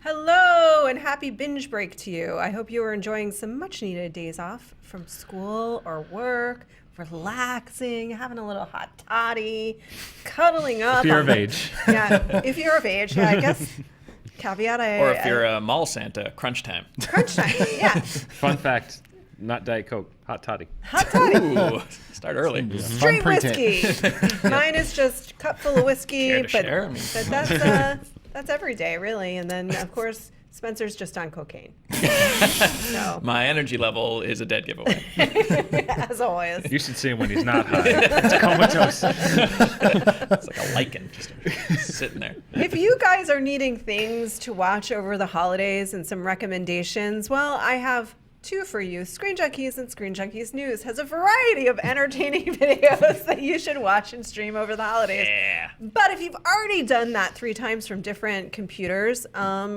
Hello and happy binge break to you. I hope you are enjoying some much needed days off from school or work, relaxing, having a little hot toddy, cuddling up. If you're of age. Yeah, if you're of age, yeah, I guess. Caveat. Or if you're a mall Santa, crunch time. Crunch time, yeah. Fun fact, not Diet Coke, hot toddy. Hot toddy. Ooh, start early. Straight whiskey. Mine is just cup full of whiskey, Care to share? but that's every day, really. And then, of course, Spencer's just on cocaine. So. My energy level is a dead giveaway. As always. You should see him when he's not high. It's comatose. It's like a lichen just sitting there. If you guys are needing things to watch over the holidays and some recommendations, well, I have two for you. ScreenJunkies and ScreenJunkies News has a variety of entertaining videos that you should watch and stream over the holidays. Yeah. But if you've already done that 3 times from different computers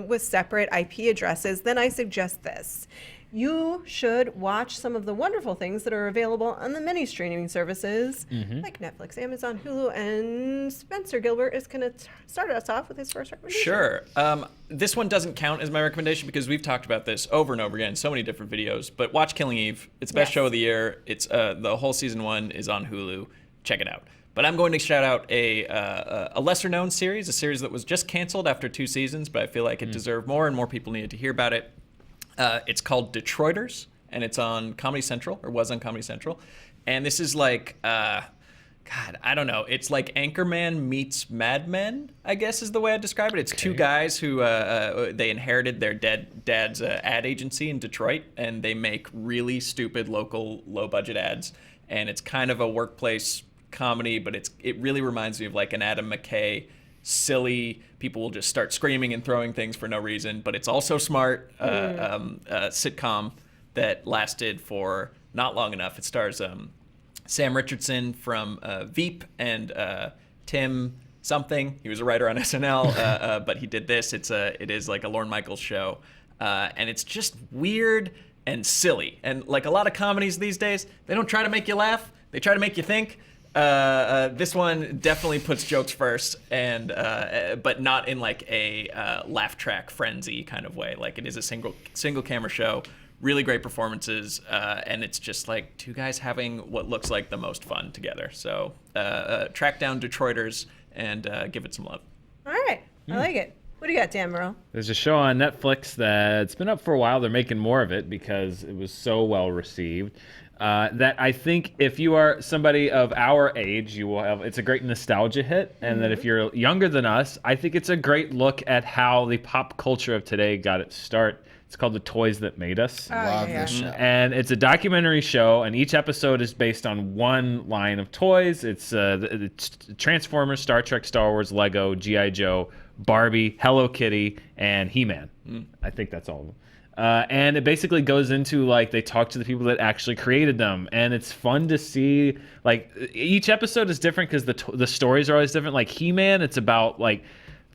with separate IP addresses, then I suggest this. You should watch some of the wonderful things that are available on the many streaming services like Netflix, Amazon, Hulu, and Spencer Gilbert is going to start us off with his first recommendation. Sure. This one doesn't count as my recommendation because we've talked about this over and over again in so many different videos. But watch Killing Eve. It's the best show of the year. It's the whole season 1 is on Hulu. Check it out. But I'm going to shout out a lesser-known series, a series that was just canceled after 2 seasons, but I feel like it deserved more and more people needed to hear about it. It's called Detroiters, and it's on Comedy Central, or was on Comedy Central. And this is like, God, I don't know. It's like Anchorman meets Mad Men, I guess is the way I describe it. It's 2 guys who they inherited their dad's ad agency in Detroit, and they make really stupid local low-budget ads. And it's kind of a workplace comedy, but it really reminds me of like an Adam McKay silly, people will just start screaming and throwing things for no reason, but it's also smart sitcom that lasted for not long enough. It stars Sam Richardson from Veep and Tim something. He was a writer on SNL, but he did this. It is like a Lorne Michaels show, and it's just weird and silly. And like a lot of comedies these days, they don't try to make you laugh. They try to make you think. This one definitely puts jokes first, and but not in like a laugh track frenzy kind of way. Like it is a single camera show, really great performances, and it's just like 2 guys having what looks like the most fun together. So track down Detroiters and give it some love. All right, I like it. What do you got, Dan Murrell? There's a show on Netflix that's been up for a while. They're making more of it because it was so well received. That I think if you are somebody of our age, you will have. It's a great nostalgia hit, and that if you're younger than us, I think it's a great look at how the pop culture of today got its start. It's called The Toys That Made Us. Love this show. And it's a documentary show, and each episode is based on one line of toys. It's Transformers, Star Trek, Star Wars, Lego, G.I. Joe, Barbie, Hello Kitty, and He-Man. I think that's all of them. And it basically goes into like they talk to the people that actually created them, and it's fun to see. Like each episode is different because the stories are always different. Like He-Man, it's about like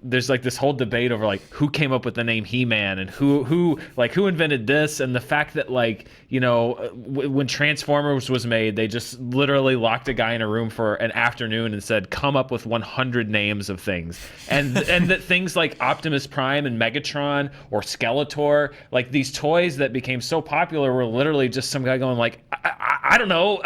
there's like this whole debate over like who came up with the name He-Man and who invented this, and the fact that like when Transformers was made, they just literally locked a guy in a room for an afternoon and said come up with 100 names of things, and that things like Optimus Prime and Megatron or Skeletor, like these toys that became so popular, were literally just some guy going like I don't know,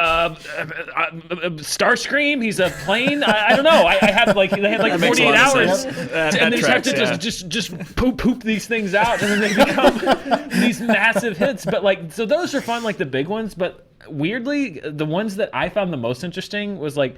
Starscream, he's a plane, I don't know, I have like they had like 48 hours. And they have to just poop these things out, and then they become these massive hits. But like, so those are fun, like the big ones. But weirdly, the ones that I found the most interesting was like,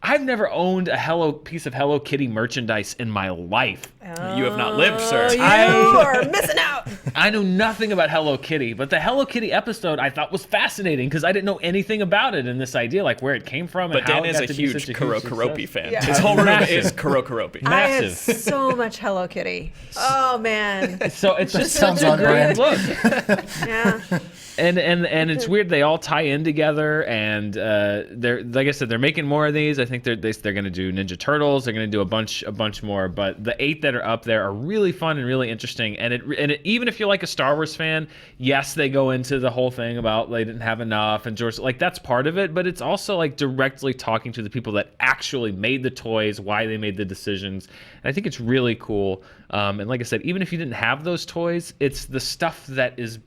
I've never owned a piece of Hello Kitty merchandise in my life. You have not lived, sir. You are missing out. I knew nothing about Hello Kitty, but the Hello Kitty episode I thought was fascinating because I didn't know anything about it and this idea, like where it came from, and but how Dan it is got a to be huge such a Kuro huge Kuropi success. fan. Yeah. His whole room Massive. is Kuro Kuropi. I had Massive. so much Hello Kitty. Oh man. So it's just sounds such a on great brand. look. Yeah. And it's weird. They all tie in together, and they're like I said, they're making more of these. I think they're going to do Ninja Turtles. They're going to do a bunch more. But the 8 that are up there are really fun and really interesting. And even if you're like a Star Wars fan, yes, they go into the whole thing about they didn't have enough and George, like that's part of it, but it's also like directly talking to the people that actually made the toys, why they made the decisions. And I think it's really cool. And like I said, even if you didn't have those toys, it's the stuff that is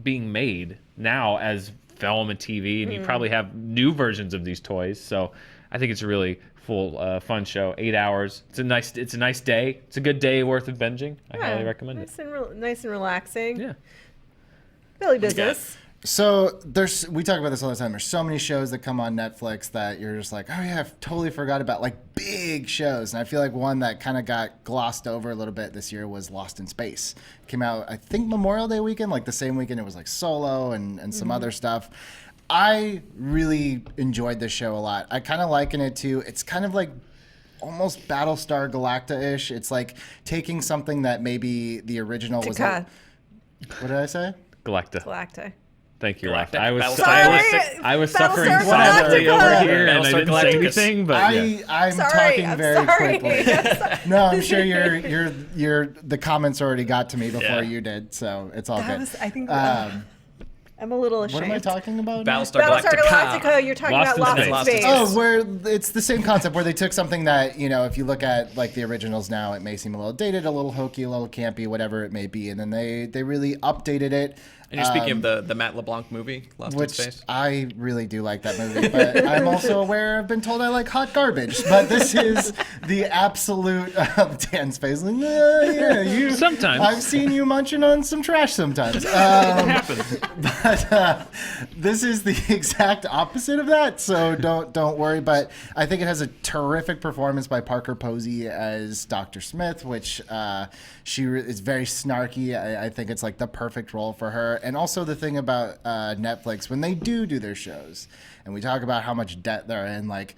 being made now as film and TV, and you probably have new versions of these toys. So I think it's a really full, fun show. 8 hours. It's a nice day. It's a good day worth of binging. I highly recommend it. Nice and relaxing. Yeah. Philly business. So we talk about this all the time. There's so many shows that come on Netflix that you're just like, oh yeah, I've totally forgot about, like big shows. And I feel like one that kind of got glossed over a little bit this year was Lost in Space. It came out, I think, Memorial Day weekend, like the same weekend it was like Solo and some other stuff. I really enjoyed this show a lot. I kind of liken it to, it's kind of like almost Battlestar Galacta-ish. It's like taking something that maybe the original was like, what did I say? Galacta. Thank you, Roth. Galactic. I was Battlestar suffering silently Galactica. over here, and I Battlestar didn't say Galacticus. anything. But yeah. I'm talking very quickly. No, I'm sure you're the comments already got to me before you did, so it's all good. I think I'm a little ashamed. What am I talking about? Battlestar Battlestar Galactica. Galactica. You're talking Lost about in Lost in Space. Space. Oh, where it's the same concept where they took something that, if you look at like the originals now, it may seem a little dated, a little hokey, a little campy, whatever it may be, and then they really updated it. And you're speaking of the Matt LeBlanc movie, Lost in Which Space? I really do like that movie, but I'm also aware I've been told I like hot garbage. But this is the absolute Dan's face. Like, yeah, you. Sometimes. I've seen you munching on some trash sometimes. It happens. But this is the exact opposite of that, so don't worry. But I think it has a terrific performance by Parker Posey as Dr. Smith, which she is very snarky. I think it's like the perfect role for her. And also the thing about Netflix, when they do their shows, and we talk about how much debt they're in, like,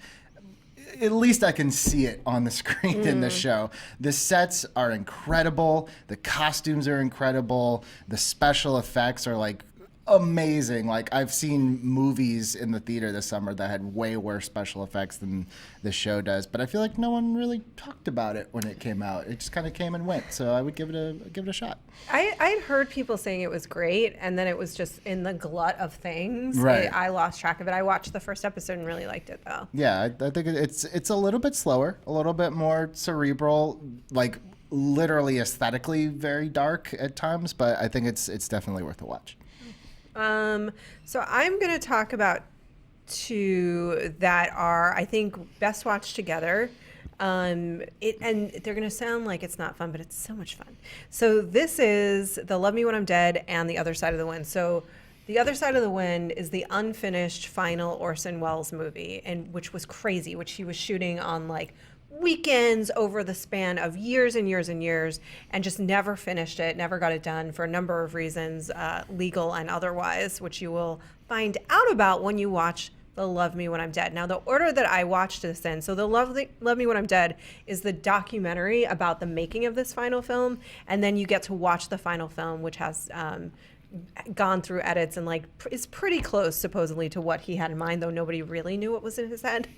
at least I can see it on the screen in this show. The sets are incredible. The costumes are incredible. The special effects are, like, amazing. Like, I've seen movies in the theater this summer that had way worse special effects than this show does, but I feel like no one really talked about it when it came out. It just kind of came and went, so I would give it a shot. I'd heard people saying it was great, and then it was just in the glut of things. Right. I lost track of it. I watched the first episode and really liked it, though. Yeah, I think it's a little bit slower, a little bit more cerebral, like literally aesthetically very dark at times, but I think it's definitely worth a watch. So I'm going to talk about two that are, I think, best watched together. And they're going to sound like it's not fun, but it's so much fun. So this is The Love Me When I'm Dead and The Other Side of the Wind. So The Other Side of the Wind is the unfinished final Orson Welles movie, and which was crazy, which he was shooting on like weekends over the span of years and years and years, and just never finished it, never got it done for a number of reasons, legal and otherwise, which you will find out about when you watch The Love Me When I'm Dead. Now, the order that I watched this in, so The Love Me When I'm Dead is the documentary about the making of this final film, and then you get to watch the final film, which has gone through edits and like is pretty close supposedly to what he had in mind, though nobody really knew what was in his head.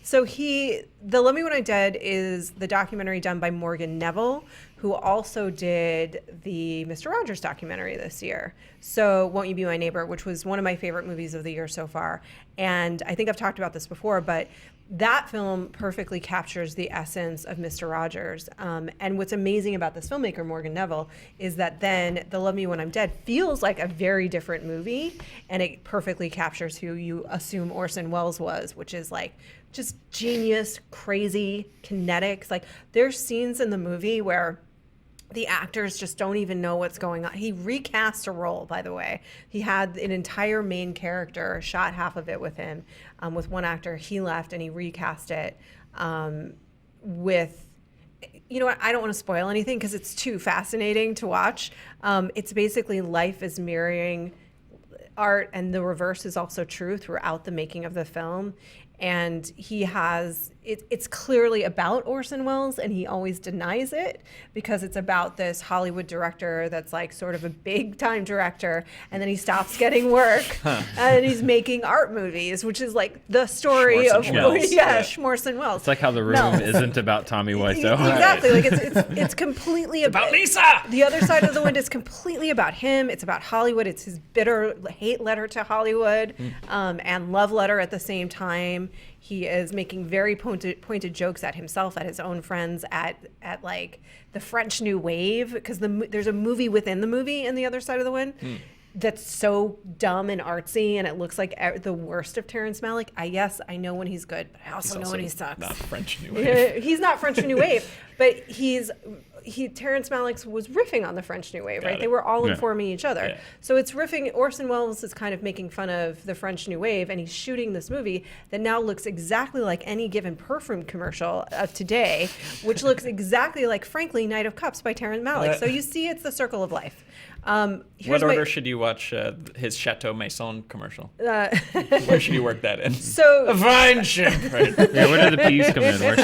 So The Love Me When I'm Dead is the documentary done by Morgan Neville, who also did the Mr. Rogers documentary this year. So Won't You Be My Neighbor, which was one of my favorite movies of the year so far. And I think I've talked about this before, but that film perfectly captures the essence of Mr. Rogers. And what's amazing about this filmmaker, Morgan Neville, is that then The Love Me When I'm Dead feels like a very different movie, and it perfectly captures who you assume Orson Welles was, which is like just genius, crazy, kinetics. Like there's scenes in the movie where the actors just don't even know what's going on. He recast a role, by the way. He had an entire main character, shot half of it with him, with one actor. He left and he recast it with, you know what, I don't want to spoil anything because it's too fascinating to watch. It's basically life is mirroring art, and the reverse is also true throughout the making of the film. And he has, it's clearly about Orson Welles, and he always denies it because it's about this Hollywood director that's like sort of a big time director, and then he stops getting work and he's making art movies, which is like the story of Schmorson Welles. It's like how The Room isn't about Tommy Wiseau. Exactly. Like it's completely about Lisa. The Other Side of the Wind is completely about him. It's about Hollywood. It's his bitter hate letter to Hollywood, and love letter at the same time. He is making very pointed jokes at himself, at his own friends, at like the French New Wave, because there's a movie within the movie in The Other Side of the Wind that's so dumb and artsy, and it looks like the worst of Terrence Malick. I know when he's good, but I also know when he sucks. Not French New Wave. He's not French New Wave, but Terrence Malick was riffing on the French New Wave, right? They were all informing each other. Yeah. So it's riffing. Orson Welles is kind of making fun of the French New Wave, and he's shooting this movie that now looks exactly like any given perfume commercial of today, which looks exactly like, frankly, Knight of Cups by Terrence Malick. So you see, it's the circle of life. What order should you watch his Chateau Maison commercial? Where should you work that in? So a fine ship. Right? Yeah, where did the peas come in? Where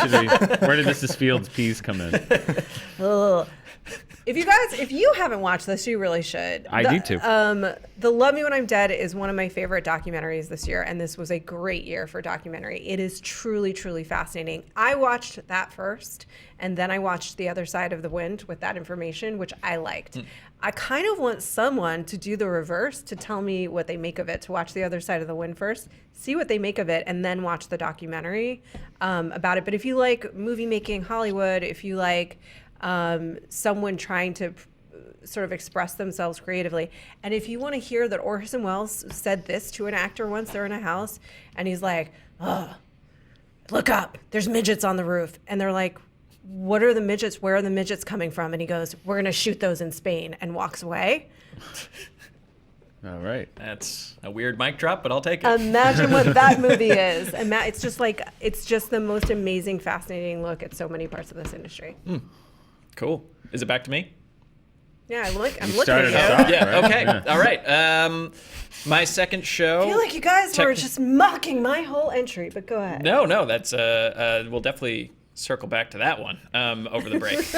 did Mrs. Fields' peas come in? If you haven't watched this, you really should. I do too. The Love Me When I'm Dead is one of my favorite documentaries this year, and this was a great year for documentary. It is truly, truly fascinating. I watched that first, and then I watched The Other Side of the Wind with that information, which I liked. I kind of want someone to do the reverse, to tell me what they make of it, to watch The Other Side of the Wind first, see what they make of it, and then watch the documentary about it. But if you like movie making Hollywood, if you like someone trying to sort of express themselves creatively, and if you want to hear that Orson Welles said this to an actor once, they're in a house, and he's like, "Oh, look up, there's midgets on the roof," and they're like, "What are the midgets? Where are the midgets coming from?" And he goes, "We're gonna shoot those in Spain," and walks away. All right. That's a weird mic drop, but I'll take it. Imagine what that movie is. It's just the most amazing, fascinating look at so many parts of this industry. Cool. Is it back to me? Yeah, I'm looking at started you. us off, Yeah. right? Okay. Yeah. All right. My second show. I feel like you guys were just mocking my whole entry, but go ahead. No. That's we'll definitely circle back to that one over the break.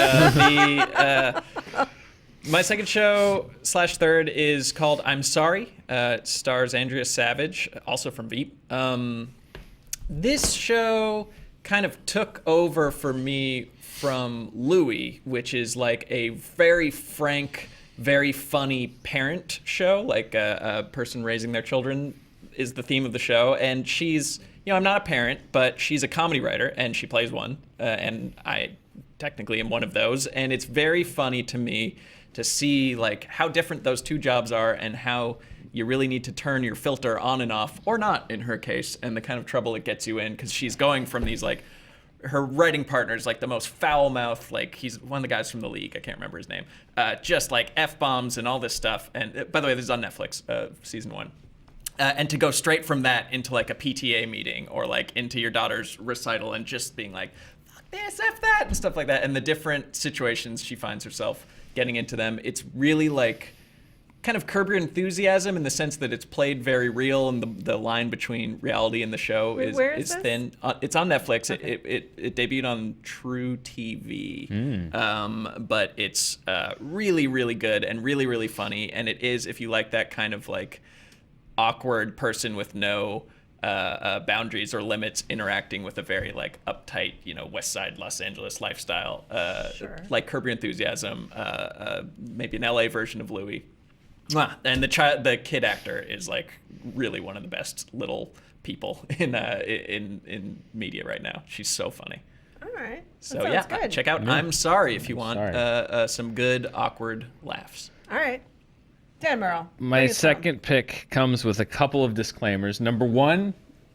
My second show / third is called I'm Sorry. It stars Andrea Savage, also from Veep. This show kind of took over for me from Louis, which is like a very frank, very funny parent show. Like a person raising their children is the theme of the show. And she's, I'm not a parent, but she's a comedy writer, and she plays one. And I technically am one of those. And it's very funny to me to see like how different those two jobs are, and how you really need to turn your filter on and off, or not in her case, and the kind of trouble it gets you in, because she's going from these like, her writing partner's like the most foul-mouthed, like he's one of the guys from The League, I can't remember his name, just like F-bombs and all this stuff. And by the way, this is on Netflix, season 1. And to go straight from that into like a PTA meeting, or like into your daughter's recital, and just being like, fuck this, F that, and stuff like that. And the different situations she finds herself getting into them. It's really like kind of Curb Your Enthusiasm, in the sense that it's played very real, and the line between reality and the show is thin. It's on Netflix. Okay. It debuted on True TV, but it's really, really good and really, really funny. And it is, if you like that kind of like awkward person with no boundaries or limits, interacting with a very like uptight, West Side Los Angeles lifestyle, sure. Like Curb Your Enthusiasm, maybe an LA version of Louis. And the kid actor is like really one of the best little people in media right now. She's so funny. All right. So yeah, good. Check out I'm Sorry if you want some good awkward laughs. All right. Dan Murrell. My second pick comes with a couple of disclaimers. Number one,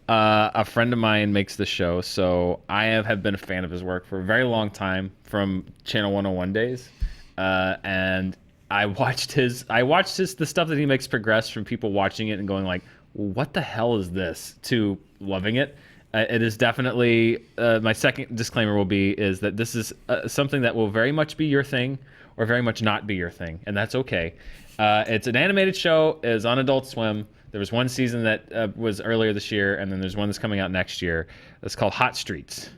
a friend of mine makes the show, so I have been a fan of his work for a very long time, from Channel 101 days, and I watched the stuff that he makes progress from people watching it and going like, what the hell is this, to loving it. It is definitely, my second disclaimer is that this is something that will very much be your thing, or very much not be your thing, and that's okay. It's an animated show. It's on Adult Swim. There was one season that was earlier this year, and then there's one that's coming out next year. It's called Hot Streets.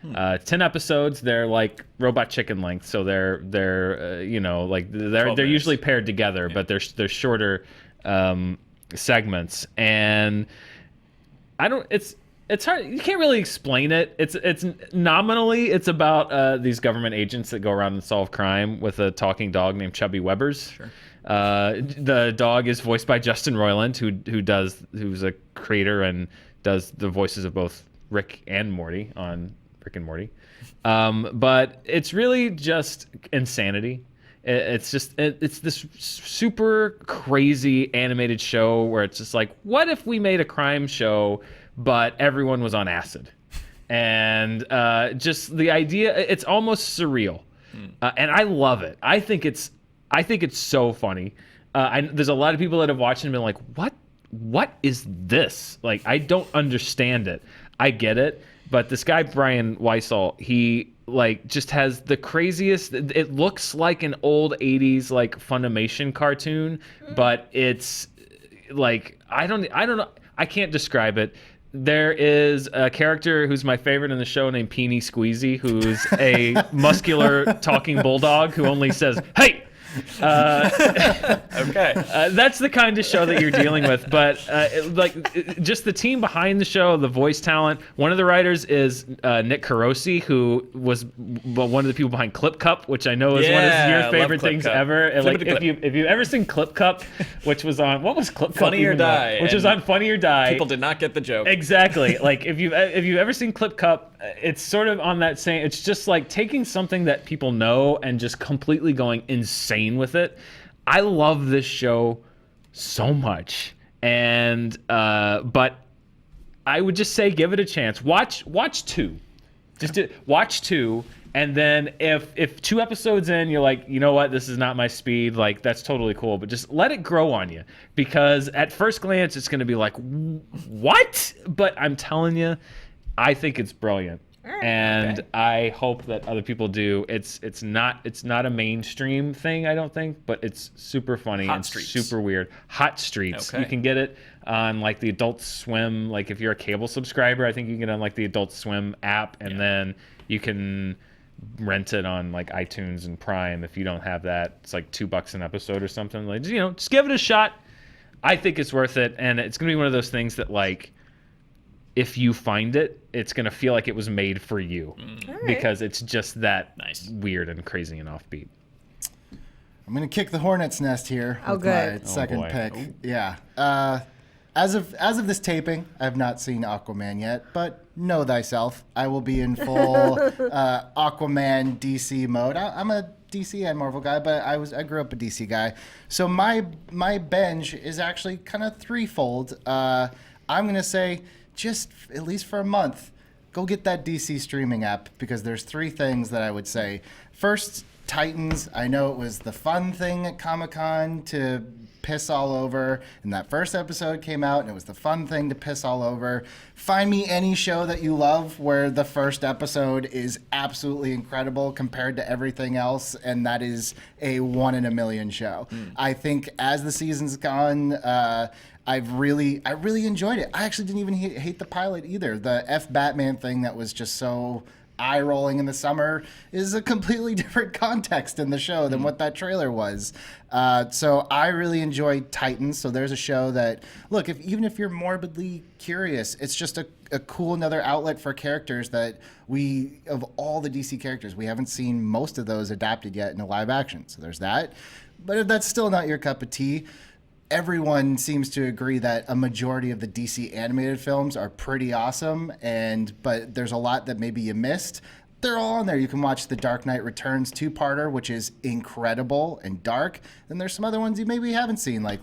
10 episodes. They're like Robot Chicken length, so they're like they're usually paired together, but they're shorter segments. And it's hard. You can't really explain it. It's nominally it's about these government agents that go around and solve crime with a talking dog named Chubby Webbers. Sure. The dog is voiced by Justin Roiland, who's a creator and does the voices of both Rick and Morty on Rick and Morty. But it's really just insanity. It's this super crazy animated show where it's just like, what if we made a crime show, but everyone was on acid? And just the idea, it's almost surreal. And I love it. I think it's so funny. There's a lot of people that have watched it and been like, what is this? Like, I don't understand it. I get it. But this guy, Brian Weissel, he like just has the craziest, it looks like an old 80s like Funimation cartoon, but it's like, I don't know. I can't describe it. There is a character who's my favorite in the show named Peony Squeezy, who's a muscular talking bulldog who only says, "Hey!" Okay. That's the kind of show that you're dealing with. But just the team behind the show, the voice talent. One of the writers is Nick Carosi, who was one of the people behind Clip Cup, which I know is one of your favorite things ever. And like, if you've ever seen Clip Cup, which was on, what was Clip Cup? Funny or Die, which was on Funny or Die. People did not get the joke. Exactly. Like if you've ever seen Clip Cup, it's sort of on that same. It's just like taking something that people know and just completely going insane with it. I love this show so much, and but I would just say give it a chance. Watch two, watch two, and then if 2 episodes in you're like, you know what, this is not my speed, like that's totally cool, but just let it grow on you, because at first glance it's going to be like, what? But I'm telling you, I think it's brilliant. And okay. I hope that other people do. It's not a mainstream thing, I don't think, but it's super funny and super weird. Hot Streets. Okay. You can get it on like the Adult Swim. Like if you're a cable subscriber, I think you can get it on like the Adult Swim app, and then you can rent it on like iTunes and Prime if you don't have that. It's like $2 an episode or something. Like, just give it a shot. I think it's worth it, and it's gonna be one of those things that like, if you find it, it's going to feel like it was made for you, because it's just that weird and crazy and offbeat. I'm going to kick the hornet's nest here with my second pick. Ooh. Yeah. As of this taping, I have not seen Aquaman yet, but know thyself, I will be in full Aquaman DC mode. I'm a DC and Marvel guy, but I grew up a DC guy. So my binge is actually kind of threefold. I'm going to say, just at least for a month, go get that DC streaming app, because there's 3 things that I would say. First, Titans. I know it was the fun thing at Comic-Con to piss all over, and that first episode came out and it was the fun thing to piss all over. Find me any show that you love where the first episode is absolutely incredible compared to everything else, and that is a 1 in a million show. I think as the season's gone, I really enjoyed it. I actually didn't even hate the pilot either. The F Batman thing that was just so eye-rolling in the summer is a completely different context in the show than what that trailer was. So I really enjoyed Titans. So there's a show that, look, even if you're morbidly curious, it's just a cool another outlet for characters that of all the DC characters, we haven't seen most of those adapted yet in a live action. So there's that. But if that's still not your cup of tea, everyone seems to agree that a majority of the DC animated films are pretty awesome, but there's a lot that maybe you missed. They're all on there. You can watch the Dark Knight Returns 2-parter, which is incredible and dark. Then there's some other ones you maybe haven't seen, like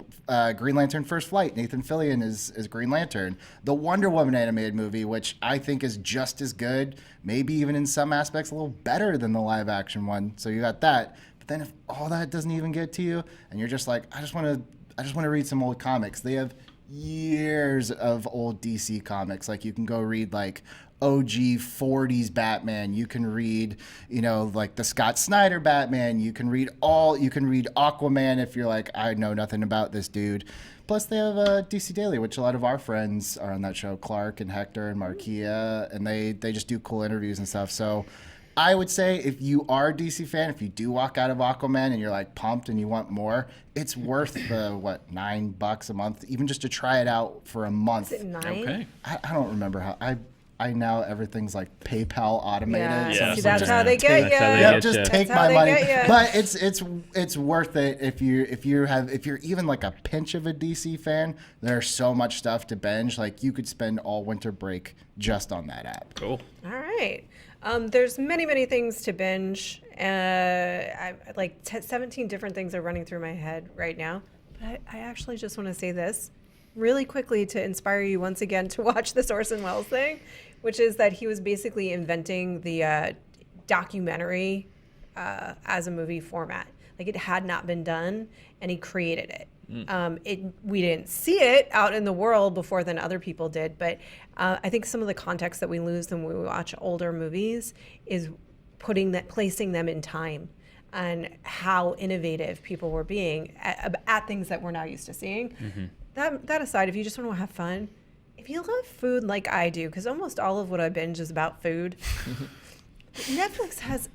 Green Lantern First Flight. Nathan Fillion is Green Lantern. The Wonder Woman animated movie, which I think is just as good, maybe even in some aspects a little better than the live action one. So you got that. But then if all that doesn't even get to you, and you're just like, I just want to read some old comics, they have years of old DC comics. Like you can go read like OG 40s Batman. You can read, like the Scott Snyder Batman. You can read Aquaman if you're like, I know nothing about this dude. Plus they have DC Daily, which a lot of our friends are on that show, Clark and Hector and Marquia, and they just do cool interviews and stuff. So I would say if you are a DC fan, if you do walk out of Aquaman and you're like pumped and you want more, it's worth the $9 a month, even just to try it out for a month. Is it 9? Okay. I don't remember how I now everything's like PayPal automated. Yeah. Yeah. See, that's how they get That's how they you. get Yep, just ya. take That's how my they money. get ya. But it's worth it if you're even like a pinch of a DC fan. There's so much stuff to binge. Like you could spend all winter break just on that app. Cool. All right. There's many things to binge. I 17 different things are running through my head right now. But I actually just want to say this really quickly to inspire you once again to watch this Orson Welles thing, which is that he was basically inventing the documentary as a movie format. Like it had not been done, and he created it. We didn't see it out in the world before than other people did, but I think some of the context that we lose when we watch older movies is placing them in time and how innovative people were being at things that we're now used to seeing. Mm-hmm. That aside, if you just want to have fun, if you love food like I do, because almost all of what I binge is about food, Netflix has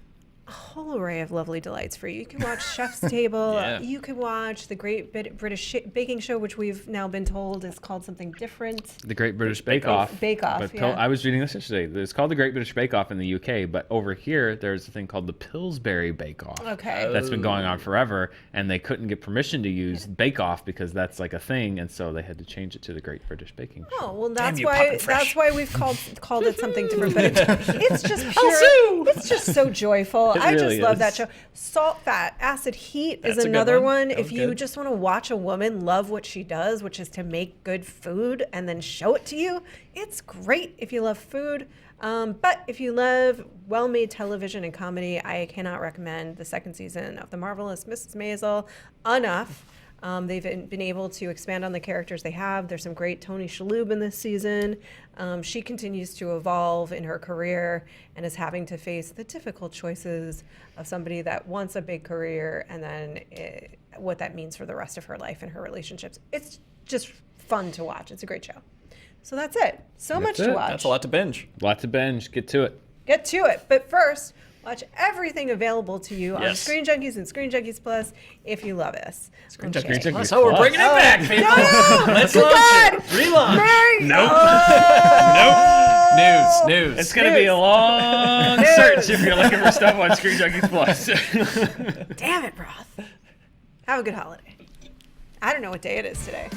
a whole array of lovely delights for you. You can watch Chef's Table. Yeah. You can watch the Great British Baking Show, which we've now been told is called something different. The Great British Bake Off. Bake Off, But yeah. I was reading this yesterday. It's called the Great British Bake Off in the UK, but over here there's a thing called the Pillsbury Bake Off. Okay. That's been going on forever, and they couldn't get permission to use Bake Off because that's like a thing, and so they had to change it to the Great British Baking Show. Oh well, that's you, why Poppin' Fresh. we've called it something different. But it's just pure. It's just so joyful. It I just really love is. that show. Salt, Fat, Acid, Heat That's is a good another one. one. That If was you good. just want to watch a woman love what she does, which is to make good food and then show it to you, it's great. If you love food. But if you love well-made television and comedy, I cannot recommend the second season of The Marvelous Mrs. Maisel enough. They've been able to expand on the characters they have. There's some great Tony Shalhoub in this season. She continues to evolve in her career and is having to face the difficult choices of somebody that wants a big career and then what that means for the rest of her life and her relationships. It's just fun to watch. It's a great show. So that's it. So much to it. watch. That's a lot to binge. Lots of binge. Get to it. Get to it. But first, watch everything available to you on Yes. Screen Junkies and Screen Junkies Plus if you love us. Screen Okay. Junkies. Junkies Plus. Oh, we're Plus. bringing it back, people. No! Let's Good launch God! it. Relaunch. Mary! Nope. News. It's going to be a long search if you're looking for stuff on Screen Junkies Plus. Damn it, Roth. Have a good holiday. I don't know what day it is today.